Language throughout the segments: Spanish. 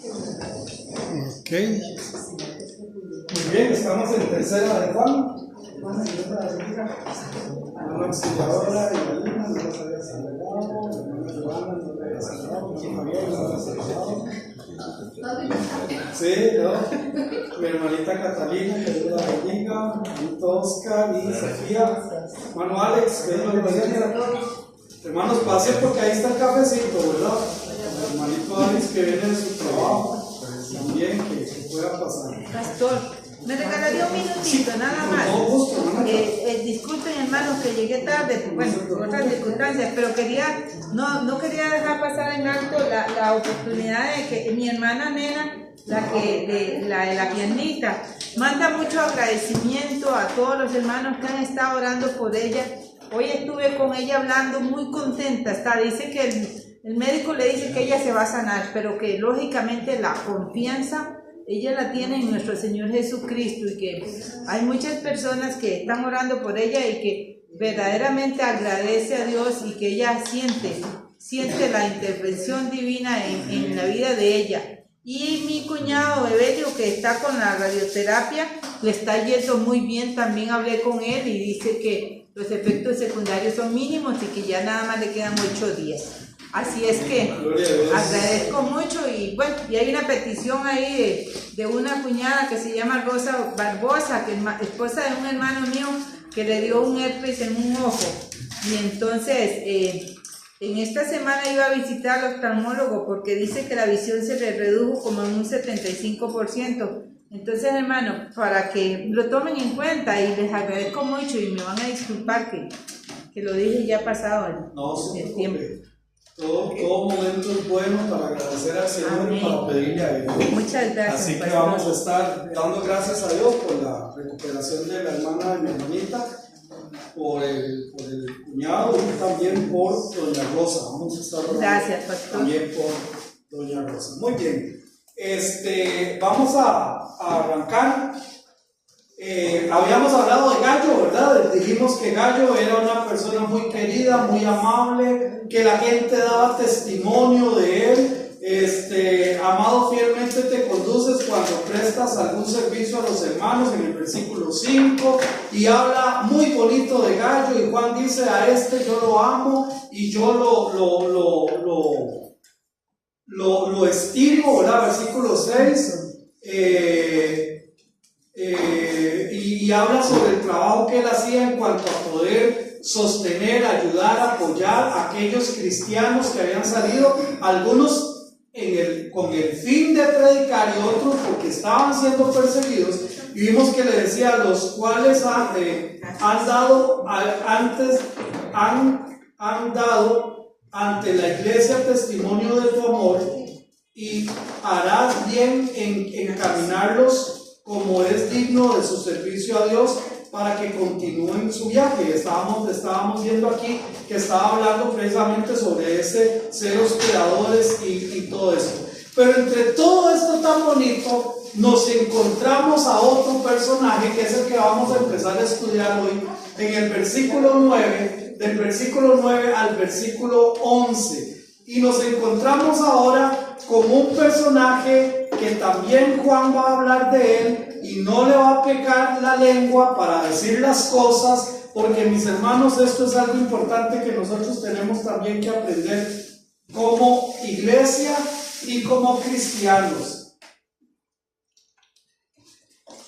Ok. Muy bien, estamos en tercera de Juan. La auxiliadora y la Lina no los había saludado, la hermana Joana no los había saludado, mi Javier no los había saludado. Sí, ¿no? Mi hermanita Catalina, que Dios la bendiga, mi Tosca, mi Sofía, hermano Alex, que Dios lo bendiga. Hermanos, pasen porque ahí está el cafecito, ¿verdad? El hermanito Alex que viene de su trabajo, también que pueda pasar. Pastor, me regalaría un minutito, nada más. Disculpen, hermanos, que llegué tarde, bueno, por otras circunstancias, pero no quería dejar pasar en alto la oportunidad de que mi hermana Nena, de la pianista, manda mucho agradecimiento a todos los hermanos que han estado orando por ella. Hoy estuve con ella hablando muy contenta, dice que el médico le dice que ella se va a sanar, pero que lógicamente la confianza ella la tiene en nuestro Señor Jesucristo y que hay muchas personas que están orando por ella y que verdaderamente agradece a Dios y que ella siente la intervención divina en la vida de ella. Y mi cuñado Evelio, que está con la radioterapia, le está yendo muy bien, también hablé con él y dice que los efectos secundarios son mínimos y que ya nada más le quedan 8 días. Así es que agradezco mucho y bueno, y hay una petición ahí de una cuñada que se llama Rosa Barbosa, que es esposa de un hermano mío que le dio un herpes en un ojo. Y entonces en esta semana iba a visitar al oftalmólogo porque dice que la visión se le redujo como en un 75%. Entonces, hermano, para que lo tomen en cuenta y les agradezco mucho y me van a disculpar que lo dije ya pasado el tiempo. Todo momento es bueno para agradecer al Señor. Amén. Y para pedirle a Él. Muchas gracias. Así que vamos a estar dando gracias a Dios por la recuperación de la hermana de mi hermanita, por el cuñado y también por doña Rosa. Vamos a estar gracias, pastor. También por doña Rosa. Muy bien. Vamos a arrancar. Habíamos hablado de Gallo, ¿verdad? Dijimos que Gallo era una persona muy querida, muy amable, que la gente daba testimonio de él. Amado, fielmente te conduces cuando prestas algún servicio a los hermanos, en el versículo 5, y habla muy bonito de Gallo, y Juan dice: a yo lo amo y yo lo estimo, ¿verdad? Versículo 6. Y habla sobre el trabajo que él hacía en cuanto a poder sostener, ayudar, apoyar a aquellos cristianos que habían salido, algunos con el fin de predicar y otros porque estaban siendo perseguidos. Y vimos que le decía: los cuales han dado ante la iglesia testimonio de tu amor, y harás bien en encaminarlos como es digno de su servicio a Dios, para que continúen su viaje. Estábamos viendo aquí que estaba hablando precisamente sobre ese ser hospedadores y todo eso. Pero entre todo esto tan bonito, nos encontramos a otro personaje que es el que vamos a empezar a estudiar hoy, en el versículo 9, del versículo 9 al versículo 11. Y nos encontramos ahora con un personaje que también Juan va a hablar de él, y no le va a pecar la lengua para decir las cosas, porque, mis hermanos, esto es algo importante que nosotros tenemos también que aprender como iglesia y como cristianos.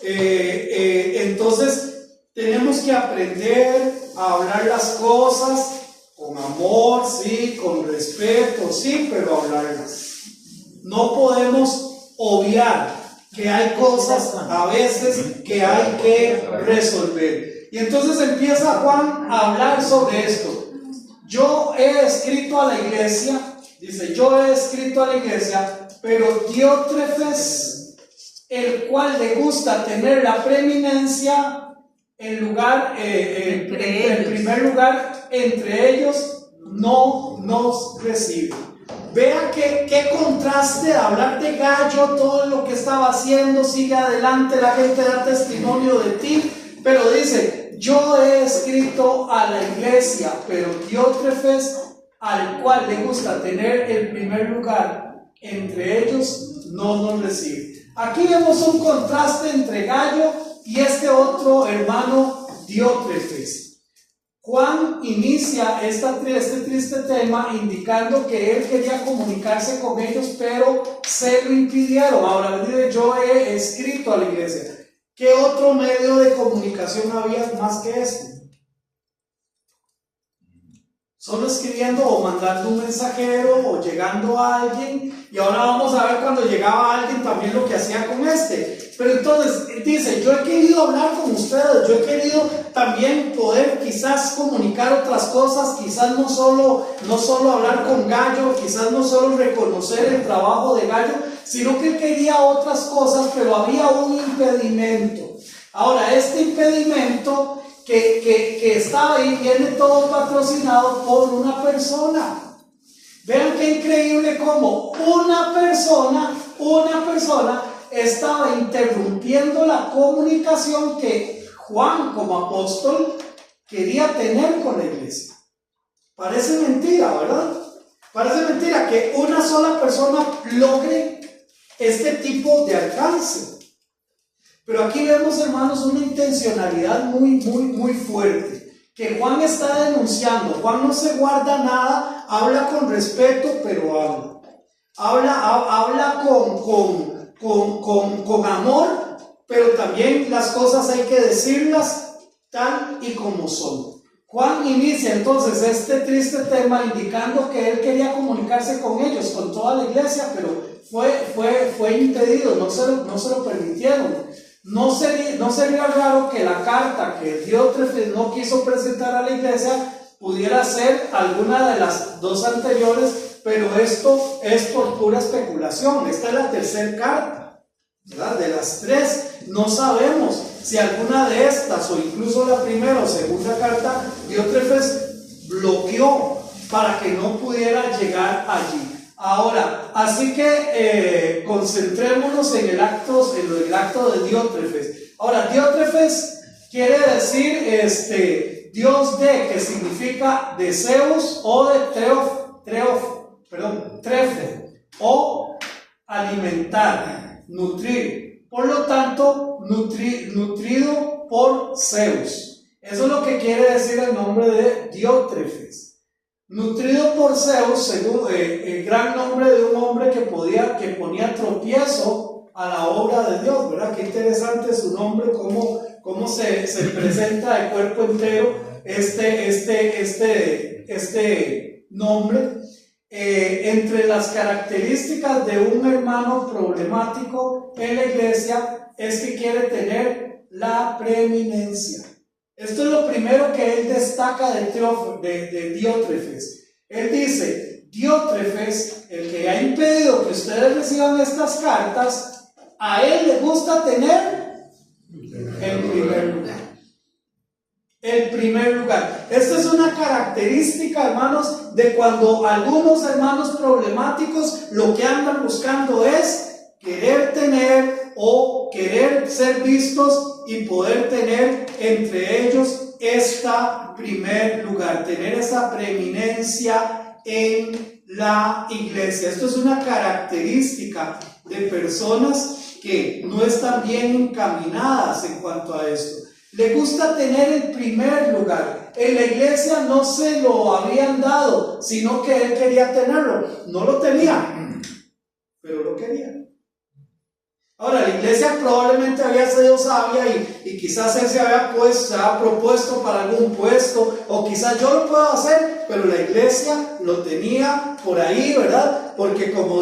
Entonces tenemos que aprender a hablar las cosas con amor, sí, con respeto, sí, pero hablarlas. No podemos obviar que hay cosas a veces que hay que resolver. Y entonces empieza Juan a hablar sobre esto. Yo he escrito a la iglesia, dice: yo he escrito a la iglesia, pero Diótrefes, el cual le gusta tener la preeminencia en primer lugar entre ellos, no nos recibe. Vea qué contraste de hablar de Gallo, todo lo que estaba haciendo, sigue adelante, la gente da testimonio de ti, pero dice: yo he escrito a la iglesia, pero Diótrefes, al cual le gusta tener el primer lugar entre ellos no nos recibe. Aquí vemos un contraste entre Gayo y este otro hermano Diótrefes. Juan inicia este triste tema indicando que él quería comunicarse con ellos, pero se lo impidieron. Ahora, yo he escrito a la iglesia, ¿qué otro medio de comunicación había más que este? Solo escribiendo o mandando un mensajero o llegando a alguien, y ahora vamos a ver cuando llegaba alguien también lo que hacía con este. Pero entonces dice, yo he querido hablar con ustedes, yo he querido también poder quizás comunicar otras cosas, quizás no solo hablar con Gayo, quizás no solo reconocer el trabajo de Gayo, sino que quería otras cosas, pero había un impedimento. Ahora, este impedimento que estaba ahí viene todo patrocinado por una persona. Vean qué increíble cómo una persona estaba interrumpiendo la comunicación que Juan como apóstol quería tener con la iglesia. Parece mentira, ¿verdad? Parece mentira que una sola persona logre este tipo de alcance. Pero aquí vemos, hermanos, una intencionalidad muy fuerte que Juan está denunciando. Juan no se guarda nada, habla con respeto, pero habla con amor, pero también las cosas hay que decirlas tal y como son. Juan inicia entonces este triste tema indicando que él quería comunicarse con ellos, con toda la iglesia, pero fue impedido, no se lo permitieron. No sería raro que la carta que Diótrefes no quiso presentar a la iglesia pudiera ser alguna de las dos anteriores, pero esto es por pura especulación. Esta es la tercera carta, ¿verdad? De las tres, no sabemos si alguna de estas, o incluso la primera o segunda carta, Diótrefes bloqueó para que no pudiera llegar allí. Ahora, así que concentrémonos en el acto de Diótrefes. Ahora, Diótrefes quiere decir Dios de, que significa de Zeus, o de trefo, o alimentar, nutrir. Por lo tanto, nutrido por Zeus. Eso es lo que quiere decir el nombre de Diótrefes. Nutrido por Zeus, según el gran nombre de un hombre que ponía tropiezo a la obra de Dios, ¿verdad? Qué interesante su nombre, cómo se presenta de cuerpo entero este nombre. Entre las características de un hermano problemático en la iglesia es que quiere tener la preeminencia. Esto es lo primero que él destaca de Diótrefes. Él dice, Diótrefes, el que ha impedido que ustedes reciban estas cartas, a él le gusta tener el primer lugar. El primer lugar. Esta es una característica, hermanos, de cuando algunos hermanos problemáticos lo que andan buscando es querer tener o querer ser vistos y poder tener entre ellos primer lugar, tener esa preeminencia en la iglesia. Esto es una característica de personas que no están bien encaminadas en cuanto a esto. Le gusta tener el primer lugar. En la iglesia no se lo habían dado, sino que él quería tenerlo. No lo tenía, pero lo quería. Ahora, la iglesia probablemente había sido sabia y quizás él se había propuesto para algún puesto, o quizás yo lo puedo hacer, pero la iglesia lo tenía por ahí, ¿verdad? Porque como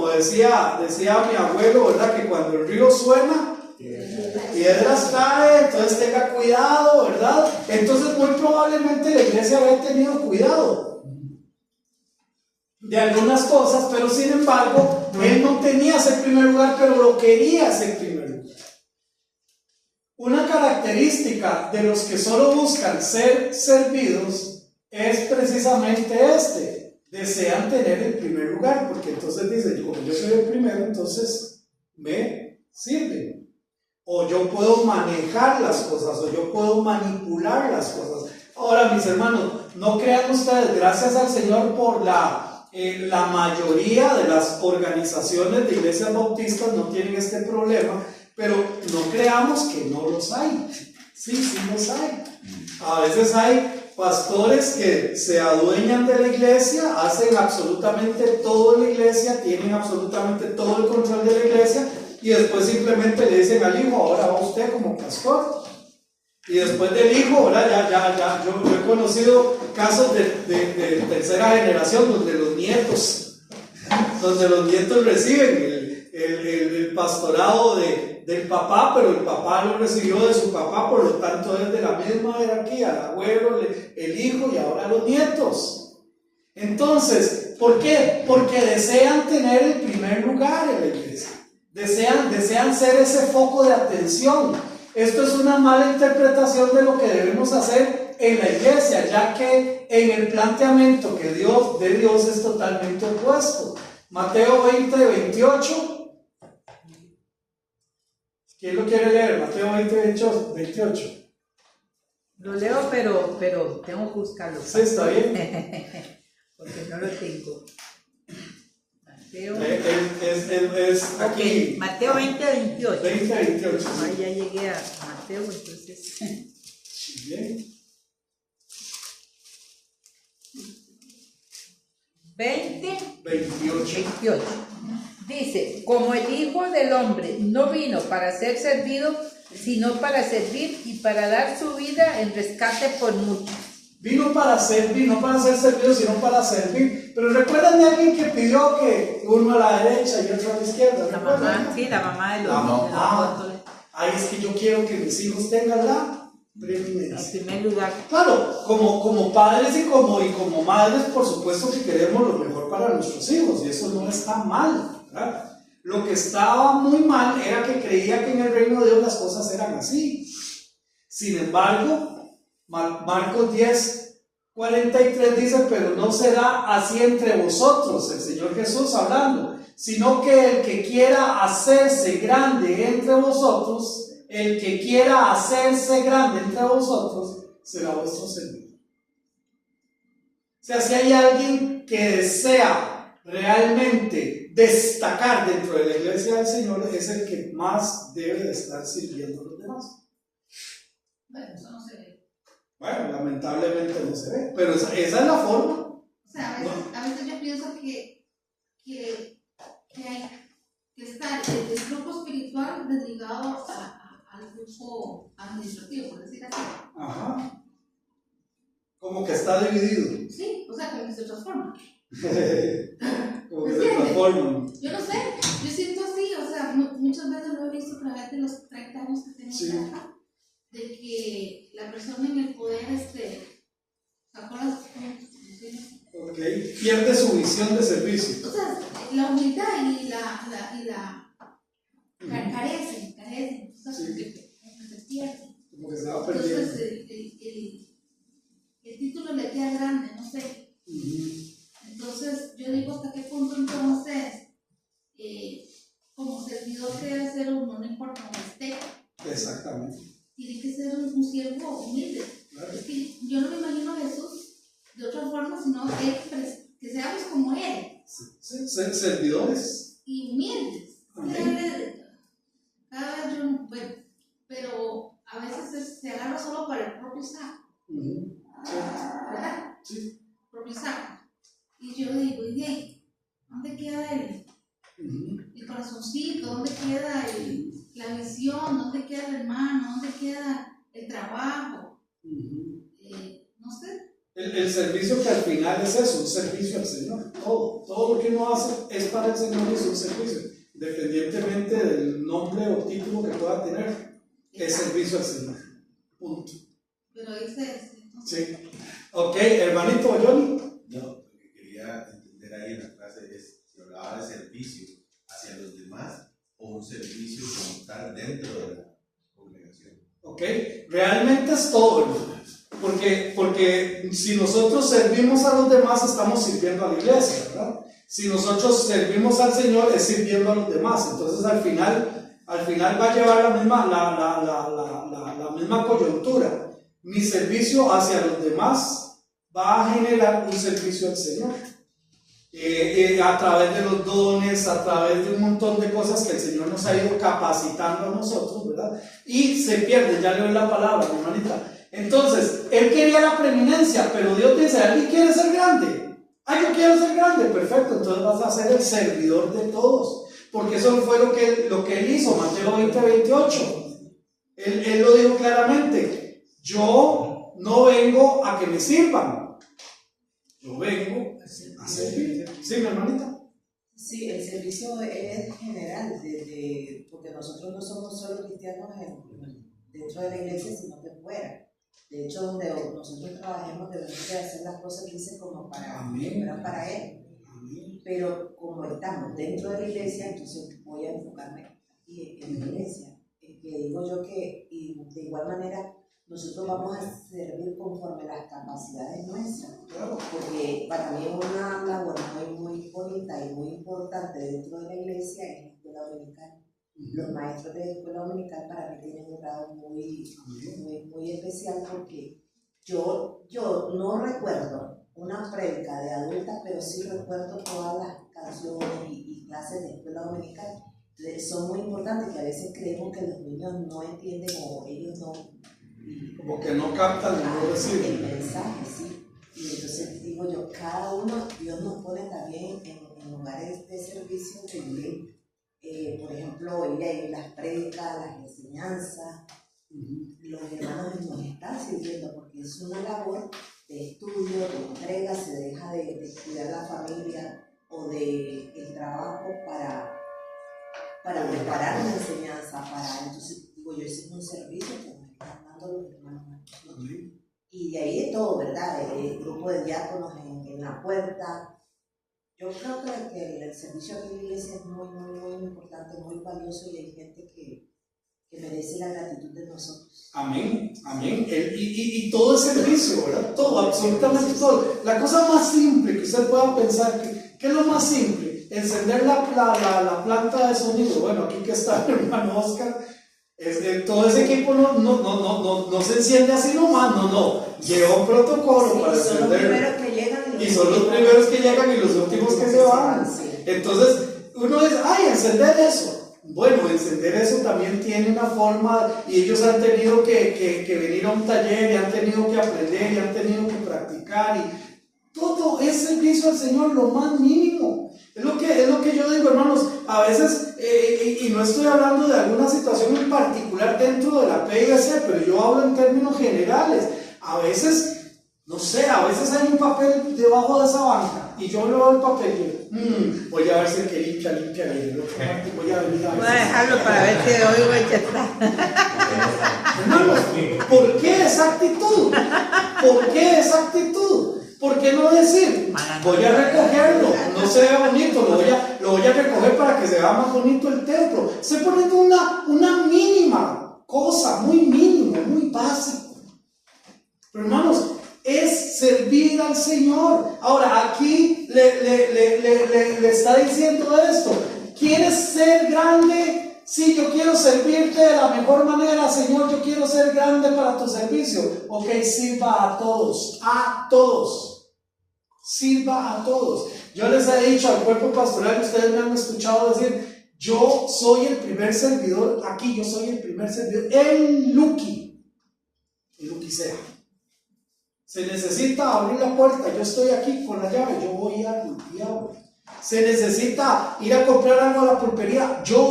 decía mi abuelo, ¿verdad? Que cuando el río suena, piedras caen, entonces tenga cuidado, ¿verdad? Entonces muy probablemente la iglesia había tenido cuidado de algunas cosas, pero sin embargo él no tenía ese primer lugar, pero lo quería ese primer lugar. Una característica de los que solo buscan ser servidos es precisamente desean tener el primer lugar, porque entonces dicen, como yo soy el primero, entonces me sirven, o yo puedo manejar las cosas, o yo puedo manipular las cosas. Ahora, mis hermanos, no crean ustedes, gracias al Señor por la La mayoría de las organizaciones de iglesias bautistas no tienen este problema, pero no creamos que no los hay. Sí los hay. A veces hay pastores que se adueñan de la iglesia, hacen absolutamente todo en la iglesia, tienen absolutamente todo el control de la iglesia y después simplemente le dicen al hijo, ahora va usted como pastor. Y después del hijo, ahora yo he conocido casos de tercera generación donde los nietos reciben el pastorado del papá, pero el papá lo recibió de su papá, por lo tanto es de la misma jerarquía, el abuelo, el hijo y ahora los nietos. Entonces, ¿por qué? Porque desean tener el primer lugar en la iglesia, desean ser ese foco de atención. Esto es una mala interpretación de lo que debemos hacer en la iglesia, ya que en el planteamiento de Dios es totalmente opuesto. Mateo 20:28. ¿Quién lo quiere leer? Mateo 20:28. Lo leo, pero tengo que buscarlo. Sí, está bien. Porque no lo tengo. Mateo. Es aquí. Okay. Mateo 20:28. 20:28. Ahí ya llegué a Mateo, entonces. Bien. 28. Dice, como el Hijo del Hombre no vino para ser servido, sino para servir y para dar su vida en rescate por muchos. Vino para servir, no para ser servido, sino para servir. Pero recuerdan de alguien que pidió que uno a la derecha y otro a la izquierda. La mamá, sí, la mamá de los apóstoles. Ay, es que yo quiero que mis hijos tengan la En preeminencia. primer lugar. Claro, como padres y como madres, por supuesto que queremos lo mejor para nuestros hijos, y eso no está mal, ¿verdad? Lo que estaba muy mal era que creía que en el reino de Dios las cosas eran así. Sin embargo, Marcos 10:43 dice, pero no será así entre vosotros, el Señor Jesús hablando, sino que el que quiera hacerse grande entre vosotros, será vuestro servidor. O sea, si hay alguien que desea realmente destacar dentro de la iglesia del Señor, es el que más debe de estar sirviendo a los demás. Bueno, eso no se ve. Bueno, lamentablemente no se ve, pero esa es la forma. O sea, a veces yo pienso que hay que estar el grupo espiritual desligado al grupo administrativo, por decir así. Ajá. Como que está dividido. Sí, o sea, como que se transforma. Como que se transforma. Yo no sé, yo siento así, o sea, muchas veces lo he visto a través de los 30 años que tengo acá, de que la persona en el poder sacó las... Ok, pierde su visión de servicio. O sea, la humildad y la carecen, o sea, se pierden. Como que se va perdiendo. Entonces, el título le queda grande, no sé. Entonces, yo digo, ¿hasta qué punto entonces, como servidor que debe ser uno, no importa cómo esté? Exactamente. Tiene que ser un siervo humilde. Claro. Es que yo no me imagino a Jesús de otra forma, sino que seamos como Él. Servidores. Y humildes. Cada vez yo, bueno, pero a veces se agarra solo para el propio saco. ¿Verdad? Sí. Propio saco. Y yo digo, ¿y ahí? ¿Dónde queda el corazoncito? ¿Dónde queda la visión? ¿Dónde queda el hermano? ¿Dónde queda el trabajo? No sé. El servicio que al final es eso, un servicio al Señor. Todo lo que uno hace es para el Señor y es un servicio. Independientemente del nombre o título que pueda tener, es servicio al Señor. Punto. Pero ese Sí. Ok, hermanito Johnny. No, lo que quería entender ahí en la clase es si hablaba de servicio hacia los demás o un servicio como tal dentro de la congregación. Ok, realmente es todo, hermano. Porque si nosotros servimos a los demás, estamos sirviendo a la iglesia, ¿verdad? Si nosotros servimos al Señor, es sirviendo a los demás. Entonces al final va a llevar la misma coyuntura. Mi servicio hacia los demás va a generar un servicio al Señor. A través de los dones, a través de un montón de cosas que el Señor nos ha ido capacitando a nosotros, ¿verdad? Y se pierde, ya le doy la palabra, mi hermanita. Entonces, él quería la preeminencia, pero Dios dice, ¿alguien quiere ser grande? Ah, yo quiero ser grande, perfecto, entonces vas a ser el servidor de todos, porque eso fue lo que él hizo, Mateo 20:28. Él lo dijo claramente, yo no vengo a que me sirvan, yo vengo a servir. ¿Sí, mi hermanita? Sí, el servicio es general, porque nosotros no somos solo cristianos dentro de la iglesia, sino que fuera. De hecho, donde nosotros trabajemos debemos de hacer las cosas, dice, como para Él. Amén. Pero como estamos dentro de la iglesia, entonces voy a enfocarme aquí en la iglesia. Que digo yo que y de igual manera nosotros vamos a servir conforme las capacidades nuestras. Claro. Porque para mí una labor muy bonita y muy importante dentro de la iglesia es la escuela dominical. Los maestros de escuela dominical para mí tienen un grado muy especial, porque yo no recuerdo una prédica de adultas, pero sí recuerdo todas las canciones y clases de escuela dominical. Son muy importantes, que a veces creemos que los niños no entienden o ellos no... Como que no captan, no reciben el mensaje, sí. Y entonces digo yo, cada uno, Dios nos pone también en lugares de servicio de nivel. Por ejemplo, las prédicas, las enseñanzas, los hermanos nos están sirviendo, porque es una labor de estudio, de entrega, se deja de cuidar la familia o de el trabajo para preparar una enseñanza, entonces digo yo, ese es un servicio que nos están dando los hermanos. Y de ahí de todo, ¿verdad? El grupo de diáconos en la puerta. Yo creo que el servicio aquí en la iglesia es muy importante, muy valioso, y hay gente que merece la gratitud de nosotros. Amén, amén. Y todo es servicio, ¿verdad? Todo, absolutamente todo. La cosa más simple que usted pueda pensar, ¿qué es lo más simple? Encender la planta de sonido. Bueno, aquí que está el hermano Oscar. Todo ese equipo no se enciende así nomás, no. Lleva un protocolo para encender. Y son los primeros que llegan y los últimos que se van. Entonces, uno dice, encender eso. Bueno, encender eso también tiene una forma, y ellos han tenido que venir a un taller, y han tenido que aprender, y han tenido que practicar, y todo es servicio al Señor, lo más mínimo. Es lo que yo digo, hermanos, a veces, y no estoy hablando de alguna situación en particular dentro de la PIBC, pero yo hablo en términos generales. A veces, no sé, a veces hay un papel debajo de esa banca, y yo veo el papel y voy a ver si el que limpia, voy a venir a ver. Voy a dejarlo para ver si hoy voy a echar. Hermanos, ¿por qué esa actitud? ¿Por qué esa actitud? ¿Por qué no decir, voy a recogerlo, no se ve bonito, lo voy a recoger para que se vea más bonito el templo? Estoy poniendo una mínima cosa, muy mínima, muy básico. Pero hermanos, es servir al Señor. Ahora, aquí le está diciendo esto. ¿Quieres ser grande? Sí, yo quiero servirte de la mejor manera, Señor, yo quiero ser grande para tu servicio. Ok, sirva a todos, sirva a todos. Yo les he dicho al cuerpo pastoral, ustedes me han escuchado decir, yo soy el primer servidor aquí, yo soy el primer servidor en Luqui sea. Se necesita abrir la puerta, yo estoy aquí con la llave, yo voy a abro. Se necesita ir a comprar algo a la pulpería, yo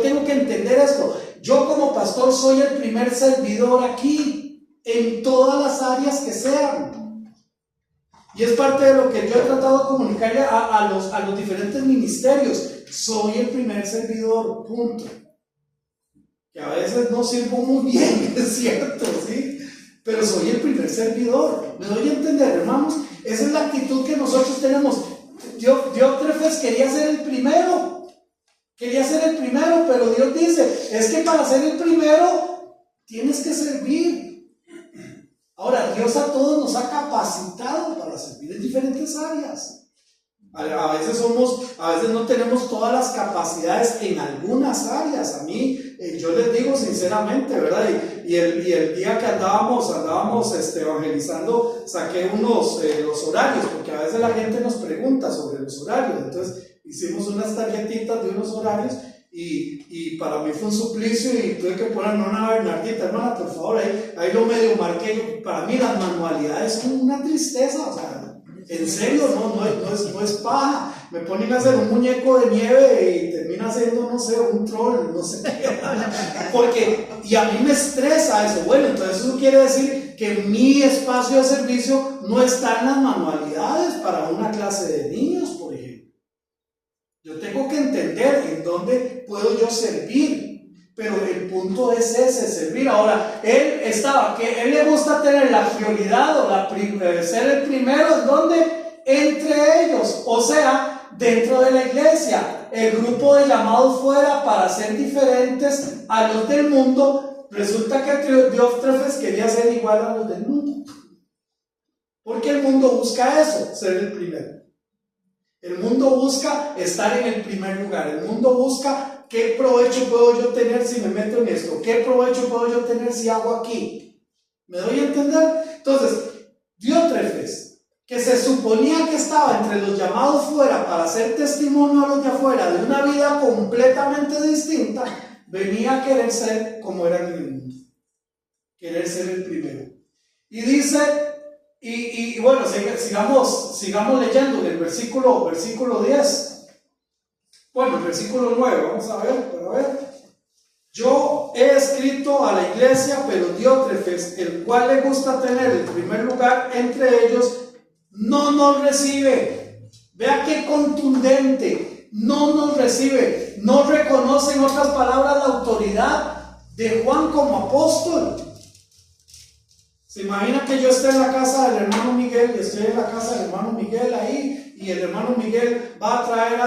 tengo que entender esto. Yo como pastor soy el primer servidor aquí, en todas las áreas que sean. Y es parte de lo que yo he tratado de comunicarle a los diferentes ministerios. Soy el primer servidor, punto. Que a veces no sirvo muy bien, es cierto, ¿sí? Pero soy el primer servidor. ¿Me doy a entender, hermanos? Esa es la actitud que nosotros tenemos. Diótrefes quería ser el primero. Pero Dios dice, es que para ser el primero tienes que servir. Ahora, Dios a todos nos ha capacitado para servir en diferentes áreas. A veces no tenemos todas las capacidades en algunas áreas. A mí, yo les digo sinceramente, ¿verdad? Y el día que andábamos evangelizando, saqué los horarios, porque a veces la gente nos pregunta sobre los horarios. Entonces, hicimos unas tarjetitas de unos horarios y para mí fue un suplicio y tuve que poner una Bernardita, hermana, por favor, ahí lo medio marqué. Para mí las manualidades son una tristeza, o sea, en serio, no es paja. Me ponen a hacer un muñeco de nieve y termina siendo, no sé, un troll, no sé qué. Y a mí me estresa eso. Bueno, entonces eso quiere decir que mi espacio de servicio no está en las manualidades para una clase de niños, por ejemplo. Yo tengo que entender en dónde puedo yo servir. Pero el punto es ese, servir. Ahora, él le gusta tener la prioridad o ser el primero, ¿en dónde? Entre ellos, o sea, dentro de la iglesia. El grupo de llamados fuera para ser diferentes a los del mundo. Resulta que Diótrefes quería ser igual a los del mundo. Porque el mundo busca eso, ser el primero. El mundo busca estar en el primer lugar. El mundo busca ¿qué provecho puedo yo tener si me meto en esto? ¿Qué provecho puedo yo tener si hago aquí? ¿Me doy a entender? Entonces, Diótrefes, que se suponía que estaba entre los llamados fuera para hacer testimonio a los de afuera de una vida completamente distinta, venía a querer ser como era en el mundo. Querer ser el primero. Y dice, y bueno, sigamos leyendo en el versículo 10. Bueno, el versículo 9, vamos a ver. Yo he escrito a la iglesia, pero Diótrefes, el cual le gusta tener el primer lugar entre ellos, no nos recibe. Vea qué contundente, no nos recibe. No reconoce, en otras palabras, la autoridad de Juan como apóstol. Se imagina que yo esté en la casa del hermano Miguel y estoy en la casa del hermano Miguel ahí, y el hermano Miguel va a traer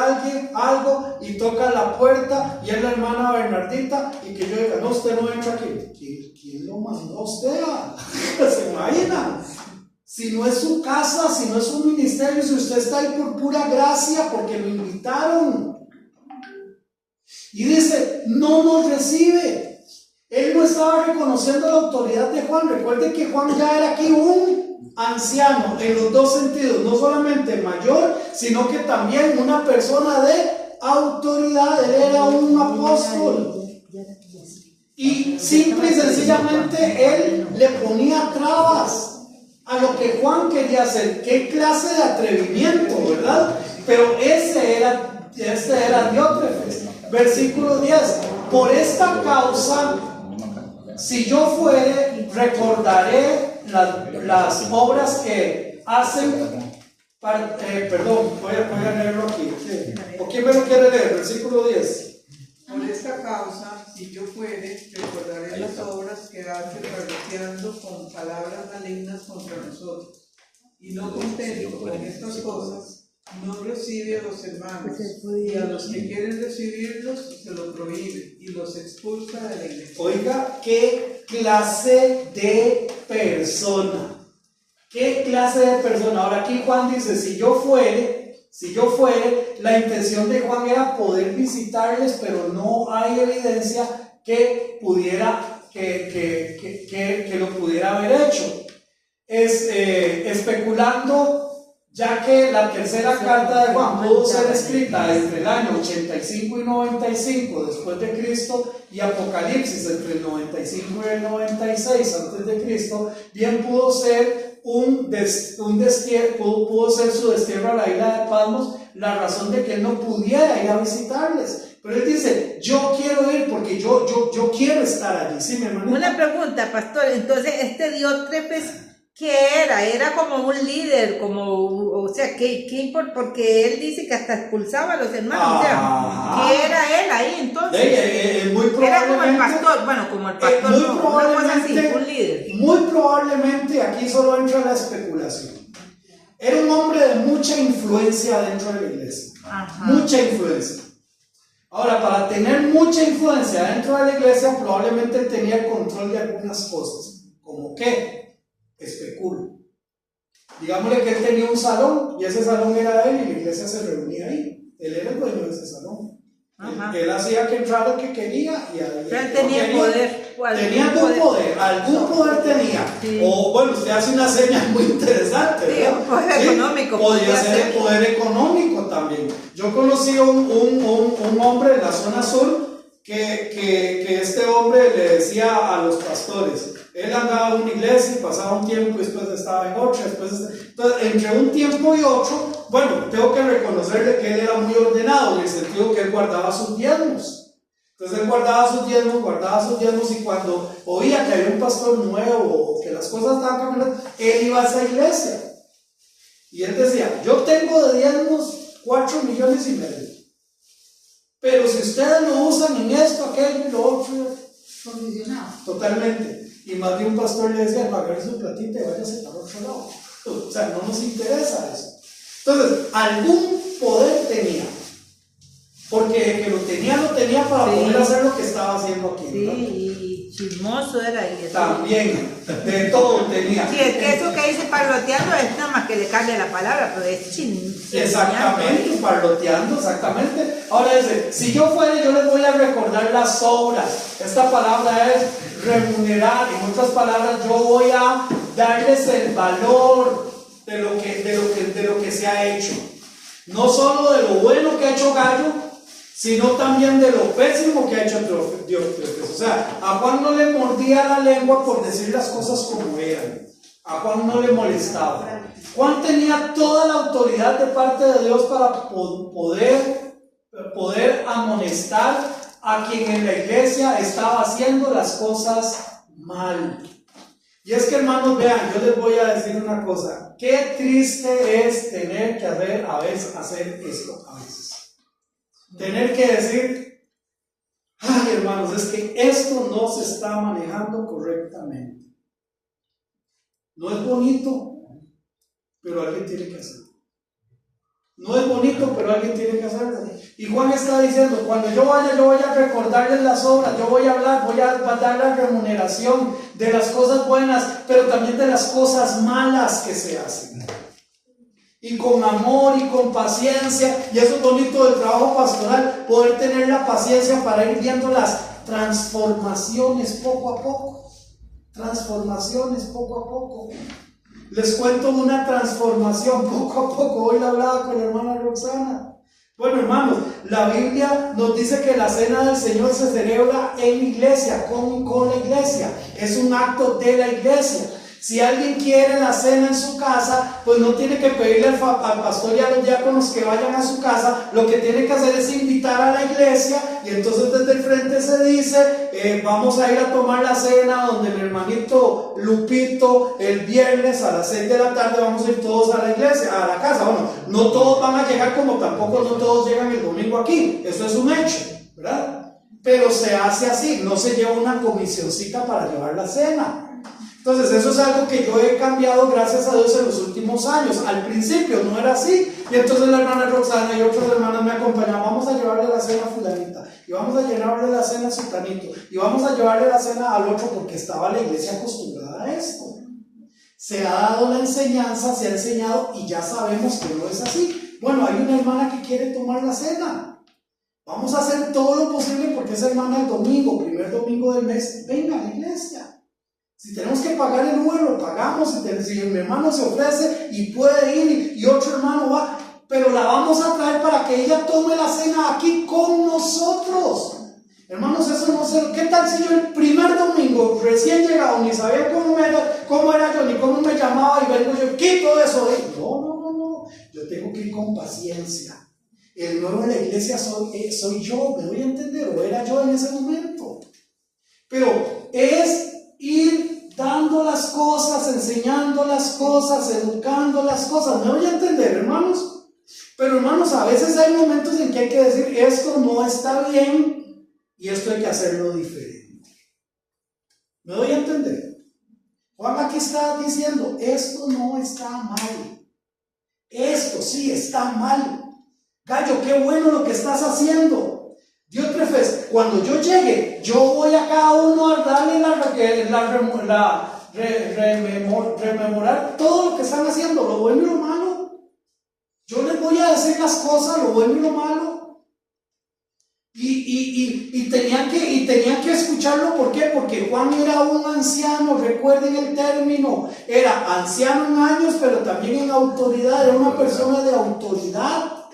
algo y toca la puerta y es la hermana Bernardita y que yo diga, no, usted no entra aquí. ¿Quién lo mandó a usted? ¿Se imagina? Si no es su casa, si no es su ministerio, si usted está ahí por pura gracia porque lo invitaron. Y dice, no nos recibe. Él no estaba reconociendo la autoridad de Juan. Recuerden que Juan ya era aquí un anciano en los dos sentidos, no solamente mayor, sino que también una persona de autoridad. Él era un apóstol. Y simple y sencillamente él le ponía trabas a lo que Juan quería hacer. Qué clase de atrevimiento, ¿verdad? Pero ese era Diótrefes. Versículo 10. Por esta causa, si yo fuere, recordaré las obras que hacen. Perdón, voy a leerlo aquí. ¿O quién me lo quiere leer? Versículo 10. Por esta causa, si yo fuere, recordaré las obras que hace parloteando con palabras malignas contra nosotros. Y no contento con estas cosas, no recibe a los hermanos, y a los que quieren recibirlos se lo prohíbe y los expulsa de la iglesia. Oiga, qué clase de persona. ¿Qué clase de persona? Ahora aquí Juan dice, si yo fuere, la intención de Juan era poder visitarles, pero no hay evidencia que lo pudiera haber hecho. Especulando, ya que la tercera carta de Juan pudo ser escrita entre el año 85 y 95 después de Cristo y Apocalipsis entre el 95 y el 96 antes de Cristo, bien pudo ser pudo ser su destierro a la isla de Patmos, la razón de que él no pudiera ir a visitarles. Pero él dice, yo quiero ir porque yo quiero estar allí. ¿Sí, mi hermanita? Una pregunta, pastor. Entonces, este Diótrefes, ¿qué era? Era como un líder, porque él dice que hasta expulsaba a los hermanos. O sea, ¿qué era él ahí entonces? Muy probablemente, era como el pastor, una cosa así, un líder. Muy probablemente aquí solo entra la especulación. Era un hombre de mucha influencia dentro de la iglesia. Ajá. Mucha influencia. Ahora, para tener mucha influencia dentro de la iglesia, probablemente tenía el control de algunas cosas. ¿Como qué? Especulo. Digámosle que él tenía un salón y ese salón era de él y la iglesia se reunía ahí. Él era el dueño de ese salón. Él hacía que entrara el que quería y él tenía poder. Tenía algún poder tenía. Sí. O bueno, usted hace una seña muy interesante. Sí, ¿verdad? un poder económico. Podría ser el poder económico también. Yo conocí un hombre en la zona sur que este hombre le decía a los pastores, él andaba en una iglesia y pasaba un tiempo y después estaba en otra, entonces entre un tiempo y otro, bueno, tengo que reconocerle que él era muy ordenado en el sentido que él guardaba sus diezmos. Entonces él guardaba sus diezmos y cuando oía que había un pastor nuevo o que las cosas estaban cambiando, él iba a esa iglesia y él decía, yo tengo de diezmos 4,5 millones, pero si ustedes lo usan en esto, aquello y lo otro, Condicionado. totalmente. Y más de un pastor le decía, agarre su platita y váyase para otro lado. O sea, no nos interesa eso. Entonces, algún poder tenía. Porque el que lo tenía para poder hacer lo que estaba haciendo aquí. Sí, ¿verdad? y chismoso era. Y También, de todo tenía. Sí, es que eso que dice parloteando es nada más que le cambia la palabra, pero es chismoso. Exactamente, parloteando, exactamente. Ahora dice, si yo fuera, yo les voy a recordar las obras. Esta palabra es remunerar. En otras palabras, yo voy a darles el valor de lo que se ha hecho. No solo de lo bueno que ha hecho Gallo, sino también de lo pésimo que ha hecho Dios. O sea, a Juan no le mordía la lengua por decir las cosas como eran. A Juan no le molestaba. Juan tenía toda la autoridad de parte de Dios para poder amonestar a quien en la iglesia estaba haciendo las cosas mal. Y es que, hermanos, vean, yo les voy a decir una cosa. Qué triste es tener que hacer esto a veces. Tener que decir, ay, hermanos, es que esto no se está manejando correctamente. No es bonito, pero alguien tiene que hacerlo. No es bonito, pero alguien tiene que hacerlo. Y Juan está diciendo, cuando yo vaya, yo voy a recordarles las obras, yo voy a hablar, voy a dar la remuneración de las cosas buenas, pero también de las cosas malas que se hacen. Y con amor y con paciencia, y eso es bonito del trabajo pastoral, poder tener la paciencia para ir viendo las transformaciones poco a poco. Transformaciones poco a poco. Les cuento una transformación poco a poco. Hoy la hablaba con la hermana Roxana. Bueno, hermanos, la Biblia nos dice que la cena del Señor se celebra en la iglesia, con la iglesia. Es un acto de la iglesia. Si alguien quiere la cena en su casa, pues no tiene que pedirle al pastor y a los diáconos que vayan a su casa. Lo que tiene que hacer es invitar a la iglesia, y entonces desde el frente se dice, vamos a ir a tomar la cena donde el hermanito Lupito el viernes a las 6 de la tarde vamos a ir todos a la iglesia, a la casa. Bueno, no todos van a llegar, como tampoco no todos llegan el domingo aquí, eso es un hecho, ¿verdad? Pero se hace así, no se lleva una comisioncita para llevar la cena. Entonces eso es algo que yo he cambiado, gracias a Dios, en los últimos años. Al principio no era así, y entonces la hermana Roxana y otras hermanas me acompañaban. Vamos a llevarle la cena a fulanita, y vamos a llevarle la cena a sutanito, y vamos a llevarle la cena al otro, porque estaba la iglesia acostumbrada a esto. Se ha dado la enseñanza, se ha enseñado, y ya sabemos que no es así. Bueno, hay una hermana que quiere tomar la cena. Vamos a hacer todo lo posible porque esa hermana el domingo, primer domingo del mes, venga a la iglesia. Si tenemos que pagar el Uber, lo pagamos. Si mi hermano se ofrece y puede ir y otro hermano va, pero la vamos a traer para que ella tome la cena aquí con nosotros. Hermanos, eso no sé. ¿Qué tal si yo el primer domingo, recién llegado, ni sabía cómo era yo, ni cómo me llamaba, y vengo yo, quito eso de ahí? No. Yo tengo que ir con paciencia. El nuevo en la iglesia soy yo, me voy a entender, o era yo en ese momento. Pero es ir dando las cosas, enseñando las cosas, educando las cosas. ¿Me voy a entender, hermanos? Pero, hermanos, a veces hay momentos en que hay que decir, esto no está bien y esto hay que hacerlo diferente. ¿Me voy a entender? Juan aquí está diciendo, esto no está mal. Esto sí está mal. Gallo, qué bueno lo que estás haciendo. Dios prefiere, cuando yo llegue, yo voy a cada uno a darle rememorar todo lo que están haciendo, lo bueno y lo malo. Yo les voy a decir las cosas, lo bueno y lo malo. Y tenían que escucharlo. ¿Por qué? Porque Juan era un anciano, recuerden el término, era anciano en años, pero también en autoridad, era una persona de autoridad,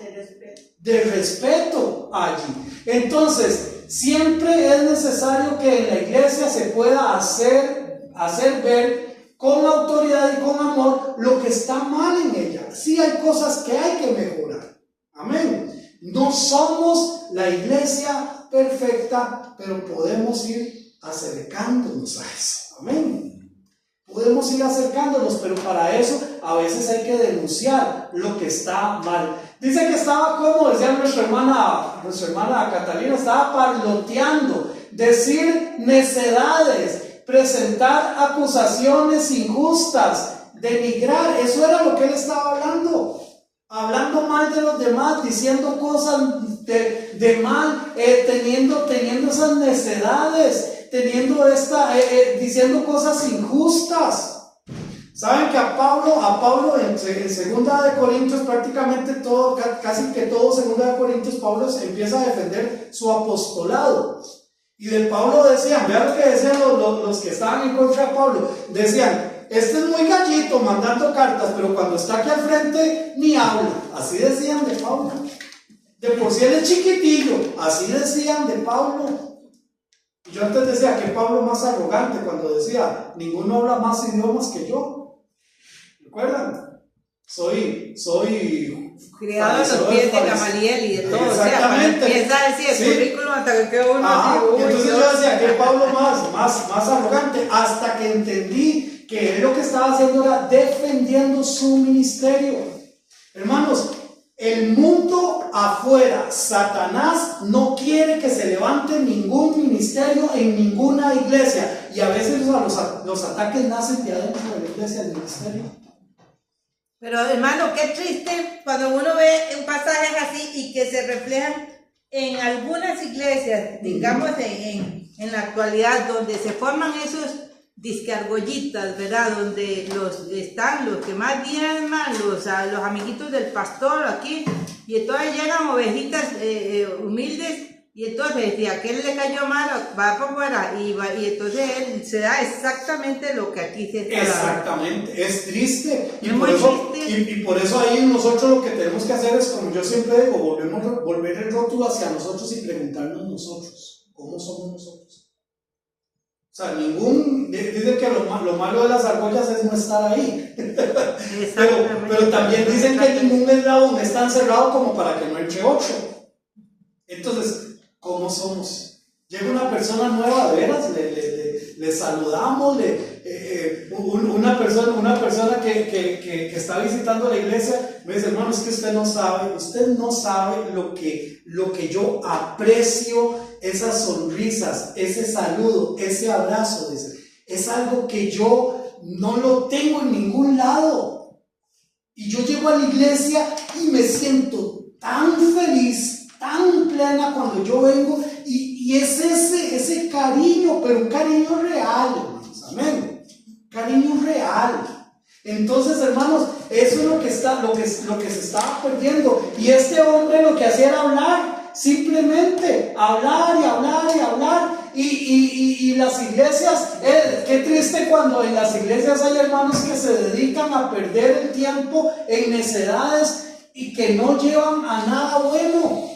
de respeto allí. Entonces, siempre es necesario que en la iglesia se pueda hacer ver con autoridad y con amor lo que está mal en ella. Sí hay cosas que hay que mejorar. Amén. No somos la iglesia perfecta, pero podemos ir acercándonos a eso. Amén. Podemos ir acercándonos, pero para eso a veces hay que denunciar lo que está mal. Dice que estaba, como decía nuestra hermana Catalina, estaba parloteando, decir necedades, presentar acusaciones injustas, denigrar. Eso era lo que él estaba hablando. Hablando mal de los demás, diciendo cosas de mal, teniendo esas necedades, diciendo cosas injustas. Saben que a Pablo en 2 de Corintios, prácticamente todo, casi que todo 2 de Corintios, Pablo empieza a defender su apostolado. Y de Pablo decían, vean lo que decían los que estaban en contra de Pablo, decían: este es muy gallito mandando cartas, pero cuando está aquí al frente ni habla. Así decían de Pablo. De por sí él es chiquitillo, así decían de Pablo. Yo antes decía que Pablo más arrogante cuando decía: ninguno habla más idiomas que yo. ¿Recuerdan? Soy criado a los pies de Gamaliel y de todo. Exactamente. O sea, empieza a decir el currículum hasta que quedó uno así. Entonces yo decía que Pablo más arrogante, hasta que entendí que él lo que estaba haciendo era defendiendo su ministerio. Hermanos, el mundo afuera, Satanás no quiere que se levante ningún ministerio en ninguna iglesia, y a veces los ataques nacen de adentro de la iglesia, del ministerio. Pero hermano, qué triste cuando uno ve un pasaje así y que se reflejan en algunas iglesias, digamos en la actualidad, donde se forman esos discargollitas, ¿verdad? Donde están los que más diezman, los amiguitos del pastor aquí, y entonces llegan ovejitas humildes, y entonces si a aquel le cayó mal, va para afuera, y entonces él se da exactamente lo que aquí se está. Exactamente, es triste. Es muy triste. Y por eso ahí nosotros lo que tenemos que hacer es, como yo siempre digo, volver el rótulo hacia nosotros y preguntarnos nosotros, ¿cómo somos nosotros? O sea, dicen que lo malo de las argollas es no estar ahí. pero también dicen que ningún eslabón es tan cerrado como para que no entre otro. Entonces, ¿cómo somos? Llega una persona nueva, de veras, le saludamos, una persona que está visitando la iglesia me dice: hermano, es que usted no sabe lo que yo aprecio, esas sonrisas, ese saludo, ese abrazo, dice, es algo que yo no lo tengo en ningún lado. Y yo llego a la iglesia y me siento tan feliz, tan plena cuando yo vengo, y es ese cariño, pero un cariño real, hermanos, amén, cariño real. Entonces, hermanos, eso es lo que se estaba perdiendo. Y este hombre lo que hacía era hablar, simplemente hablar y hablar y hablar. Y las iglesias, qué triste cuando en las iglesias hay hermanos que se dedican a perder el tiempo en necedades y que no llevan a nada bueno.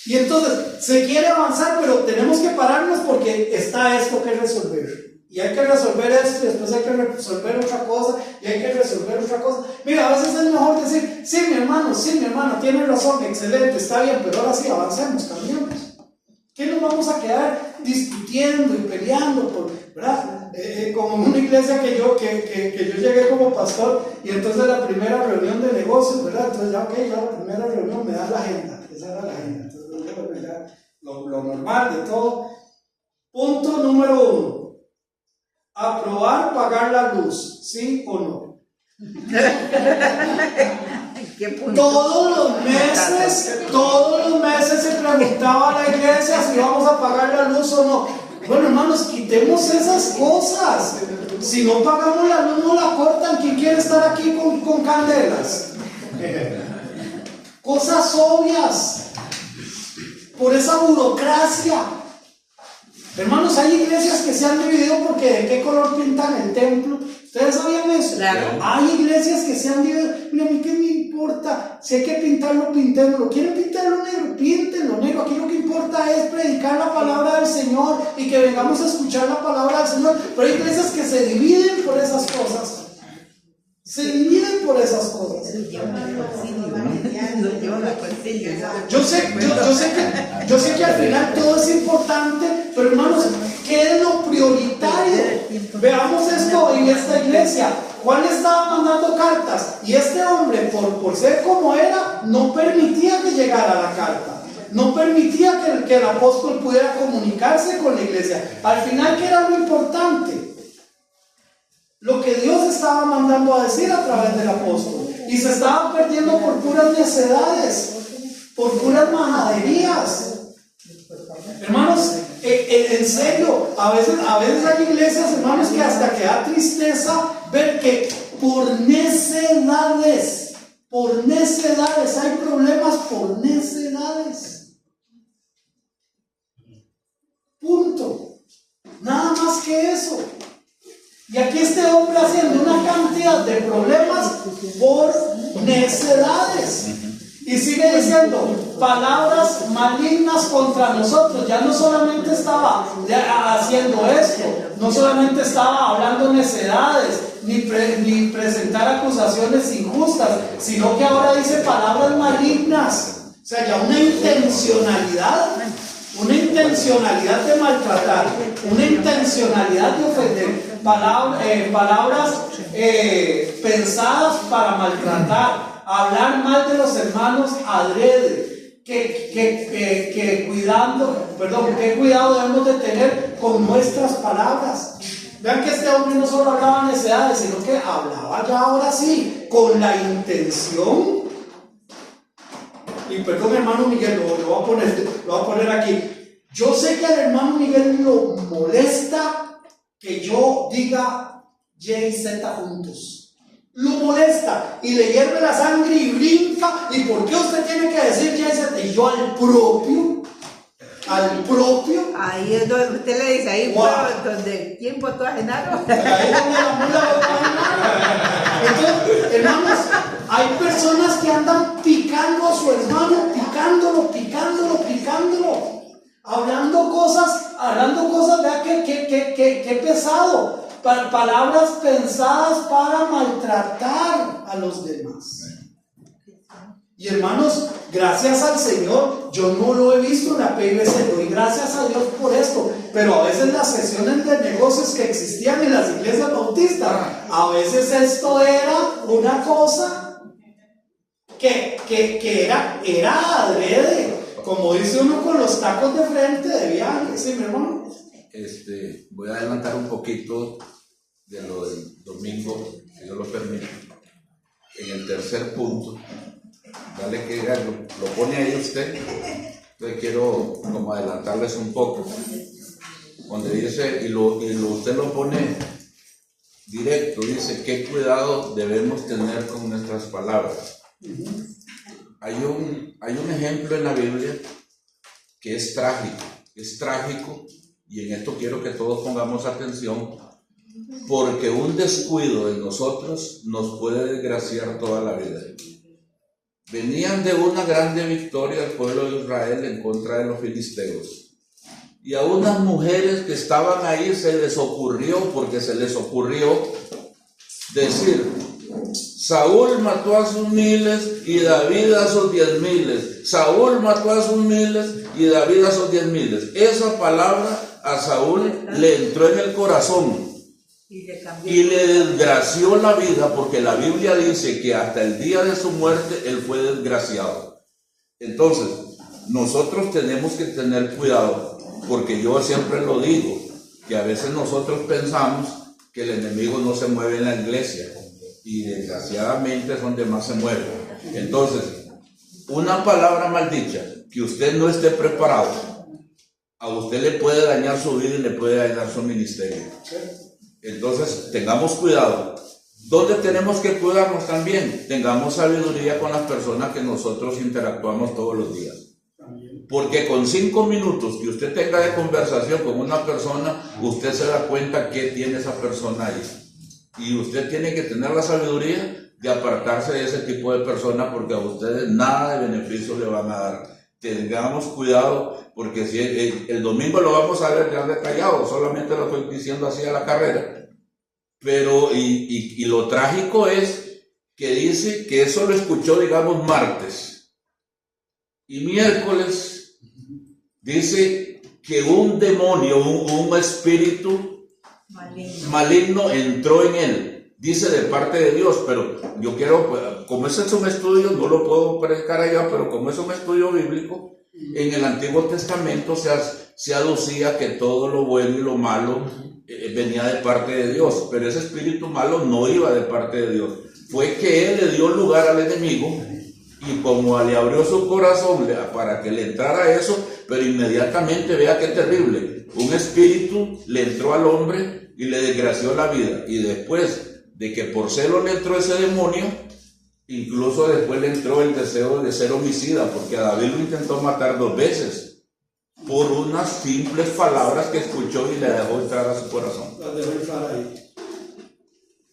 Y entonces se quiere avanzar, pero tenemos que pararnos porque está esto que resolver. Y hay que resolver esto, y después hay que resolver otra cosa, y hay que resolver otra cosa. Mira, a veces es mejor decir: sí, mi hermano, tiene razón, excelente, está bien, pero ahora sí, avancemos, cambiemos. ¿Qué nos vamos a quedar discutiendo y peleando ¿verdad? Como en una iglesia que yo llegué como pastor, y entonces la primera reunión de negocios, ¿verdad? Entonces ya la primera reunión me da la agenda, esa era la agenda, entonces ya lo normal de todo. Punto número 1. Aprobar pagar la luz, ¿sí o no? Todos los meses se preguntaba a la iglesia si vamos a pagar la luz o no. Bueno, hermano, hermanos, quitemos esas cosas. Si no pagamos la luz, no la cortan. ¿Quién quiere estar aquí con candelas? Cosas obvias. Por esa burocracia. Hermanos, hay iglesias que se han dividido porque de qué color pintan el templo. ¿Ustedes sabían eso? Claro. Hay iglesias que se han dividido. Mira, a mí qué me importa. Si hay que pintarlo, pintémoslo. ¿Quieren pintarlo negro? Píntenlo negro. Aquí lo que importa es predicar la palabra del Señor y que vengamos a escuchar la palabra del Señor. Pero hay iglesias que se dividen por esas cosas. Se dividen por esas cosas. Yo sé que al final todo es importante, pero hermanos, ¿qué es lo prioritario? Veamos esto en esta iglesia. Juan estaba mandando cartas y este hombre, por ser como era, no permitía que llegara la carta. No permitía que el apóstol pudiera comunicarse con la iglesia. Al final, ¿qué era lo importante? Lo que Dios estaba mandando a decir a través del apóstol. Y se estaba perdiendo por puras necedades, por puras majaderías. Hermanos, en serio, a veces hay iglesias, hermanos, que hasta que da tristeza ver que por necedades, hay problemas por necedades. Punto. Nada más que eso. Y aquí este hombre haciendo una cantidad de problemas por necedades. Y sigue diciendo palabras malignas contra nosotros. Ya no solamente estaba haciendo esto, no solamente estaba hablando necedades, ni presentar acusaciones injustas, sino que ahora dice palabras malignas. O sea, ya una intencionalidad de maltratar, una intencionalidad de ofender, palabras pensadas para maltratar, hablar mal de los hermanos adrede, qué cuidado debemos de tener con nuestras palabras. Vean que este hombre no solo hablaba necedades, sino que hablaba ya ahora sí, con la intención. Y perdón, hermano Miguel, lo voy a poner aquí. Yo sé que al hermano Miguel lo molesta que yo diga Y y Z juntos. Lo molesta y le hierve la sangre y brinca. ¿Y por qué usted tiene que decir Y y Z? Y yo al propio. Ahí es donde usted le dice, ahí wow. Donde ¿quién votó a Genaro? Ahí es donde la mula votó a Genaro. Entonces, hermanos, hay personas que andan picando a su hermano, picándolo, hablando cosas, vea que pesado, palabras pensadas para maltratar a los demás. Y hermanos, gracias al Señor, yo no lo he visto en la PIBC, doy gracias a Dios por esto, pero a veces las sesiones de negocios que existían en las iglesias bautistas, a veces esto era una cosa que era adrede, como dice uno, con los tacos de frente de viaje. ¿Sí, mi hermano? Voy a adelantar un poquito de lo del domingo, si Dios lo permite. En el tercer punto, dale que lo pone ahí usted. Entonces quiero como adelantarles un poco. Donde dice, usted lo pone directo, dice, ¿qué cuidado debemos tener con nuestras palabras? Hay un ejemplo en la Biblia que es trágico, y en esto quiero que todos pongamos atención, porque un descuido de nosotros nos puede desgraciar toda la vida. Venían de una grande victoria el pueblo de Israel en contra de los filisteos, y a unas mujeres que estaban ahí se les ocurrió decir: Saúl mató a sus miles y David a sus 10,000. Saúl mató a sus miles y David a sus 10,000. Esa palabra a Saúl le entró en el corazón y le desgració la vida, porque la Biblia dice que hasta el día de su muerte él fue desgraciado. Entonces, nosotros tenemos que tener cuidado, porque yo siempre lo digo, que a veces nosotros pensamos que el enemigo no se mueve en la iglesia, y desgraciadamente es donde más se mueve. Entonces, una palabra maldicha que usted no esté preparado, a usted le puede dañar su vida y le puede dañar su ministerio. Entonces, tengamos cuidado. ¿Dónde tenemos que cuidarnos también? Tengamos sabiduría con las personas que nosotros interactuamos todos los días. Porque con 5 minutos que usted tenga de conversación con una persona, usted se da cuenta que tiene esa persona ahí. Y usted tiene que tener la sabiduría de apartarse de ese tipo de personas, porque a ustedes nada de beneficio le van a dar. Tengamos cuidado, porque si el domingo lo vamos a ver ya detallado, solamente lo estoy diciendo así a la carrera. Pero, y lo trágico es que dice que eso lo escuchó, digamos, martes. Y miércoles dice que un demonio, un espíritu maligno entró en él. Dice de parte de Dios, pero yo quiero, como ese es un estudio, no lo puedo predicar allá, pero como es un estudio bíblico, en el Antiguo Testamento se aducía que todo lo bueno y lo malo venía de parte de Dios, pero ese espíritu malo no iba de parte de Dios. Fue que él le dio lugar al enemigo, y como le abrió su corazón para que le entrara eso, pero inmediatamente, vea qué terrible, un espíritu le entró al hombre y le desgració la vida, y después de que por celo le entró ese demonio, incluso después le entró el deseo de ser homicida, porque a David lo intentó matar 2 veces por unas simples palabras que escuchó y le dejó entrar a su corazón. Las dejó entrar ahí.